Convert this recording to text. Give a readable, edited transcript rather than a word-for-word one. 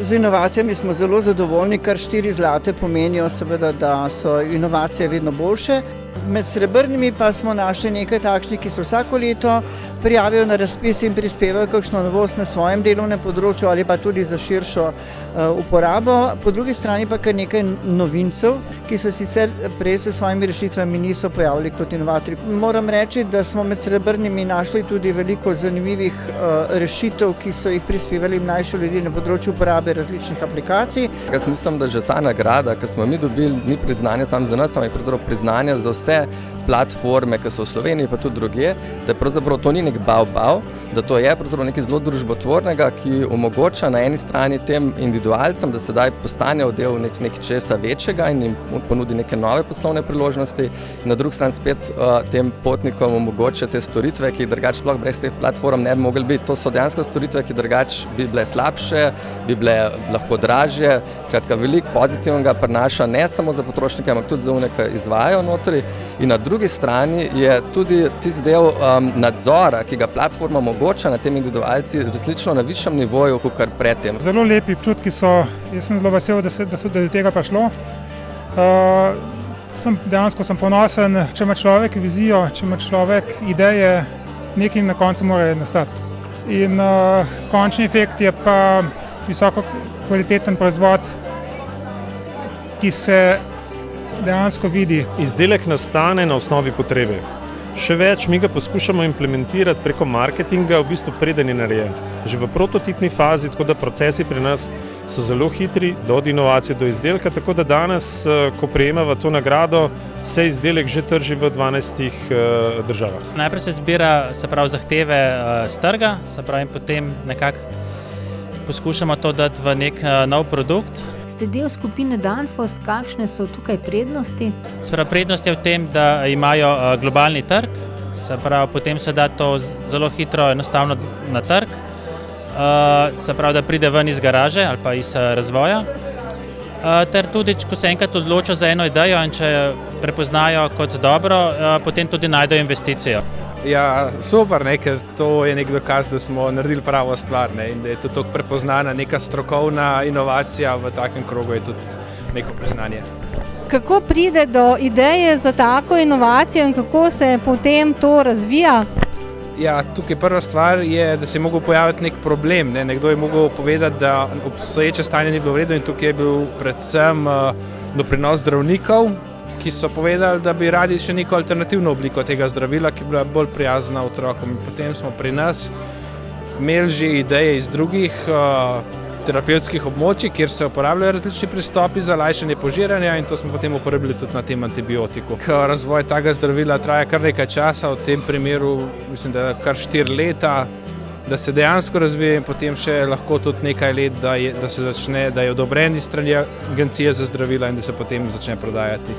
Z inovacijami smo zelo zadovoljni, kar 4 zlate pomenijo seveda, da so inovacije vedno boljše. Med srebrnimi pa smo našli nekaj takšnih, ki se vsako leto prijavijo na razpis in prispevajo kakšno novost na svojem delovnem področju ali pa tudi za širšo uporabo. Po drugi strani pa kar nekaj novincev, ki se sicer prej s svojimi rešitvami niso pojavili kot inovatorji. Moram reči, da smo med srebrnimi našli tudi veliko zanimivih rešitev, ki so jih prispevali mlajši ljudje na področju uporabe različnih aplikacij. Jaz mislim, da že ta nagrada, ki smo mi dobili, ni priznanje samo za nas, ampak je pravzaprav priznanje za vse platforme, ki so v Sloveniji, pa tudi drugje, da je pravzaprav to ni nek bav, da to je pravzaprav nekaj zelo družbotvornega, ki omogoča na eni strani tem individualcem, da sedaj postanejo del nek česa večjega in jim ponudi neke nove poslovne priložnosti, na drugi strani spet tem potnikom omogoča te storitve, ki drugače sploh brez teh platform ne bi mogli biti. To so dejansko storitve, ki drugače bi bile slabše, bi bile lahko dražje. Skratka, veliko pozitivnega prinaša ne samo za potrošnike, ampak tudi za one, ki izvajajo notri. In na drugi strani je tudi tisti del nadzora, ki ga platforma omogoča na tem individualci, resnično na višjem nivoju, kot predtem. Zelo lepi občutki so, jaz sem zelo vesel, da je do tega prišlo. Dejansko sem ponosen, če ima človek vizijo, če ima človek ideje, nekaj na koncu mora nastati. In končni efekt je pa visoko kvaliteten proizvod, ki se dejansko vidi. Izdelek nastane na osnovi potrebe. Še več, mi ga poskušamo implementirati preko marketinga, v bistvu preden je narejen. Že v prototipni fazi, tako da procesi pri nas so zelo hitri, od inovacije do izdelka, tako da danes, ko prejemava to nagrado, se izdelek že trži v 12 državah. Najprej se zbira, se pravi, zahteve s trga, se pravi, in potem nekako poskušamo to dati v nek nov produkt. Ste del skupine Danfoss, kakšne so tukaj prednosti? Se pravi, prednost je v tem, da imajo globalni trg, se pravi, potem se da to zelo hitro, enostavno na trg, se pravi, da pride ven iz garaže ali pa iz razvoja, ter tudi, ko se enkrat odločijo za eno idejo in če prepoznajo kot dobro, potem tudi najdejo investicijo. Ja, super, ker to je nek dokaz, da smo naredili pravo stvar in da je to tako prepoznana neka strokovna inovacija v takem krogu, je tudi neko priznanje. Kako pride do ideje za tako inovacijo in kako se potem to razvija? Ja, tukaj prva stvar je, da se je mogel pojaviti nek problem. Nekdo je mogel povedati, da obstoječe stanje ni bilo v redu in tukaj je bil predvsem doprinos zdravnikov, ki so povedali, da bi radi še neko alternativno obliko tega zdravila, ki bi bila bolj prijazna otrokom. In potem smo pri nas imeli že ideje iz drugih terapevtskih območij, kjer se uporabljajo različni pristopi za lajšanje požiranja in to smo potem uporabili tudi na tem antibiotiku. Razvoj tega zdravila traja kar nekaj časa, v tem primeru mislim, da kar 4 leta, da se dejansko razvije in potem še lahko tudi nekaj let, da je odobren iz strani agencije za zdravila in da se potem začne prodajati.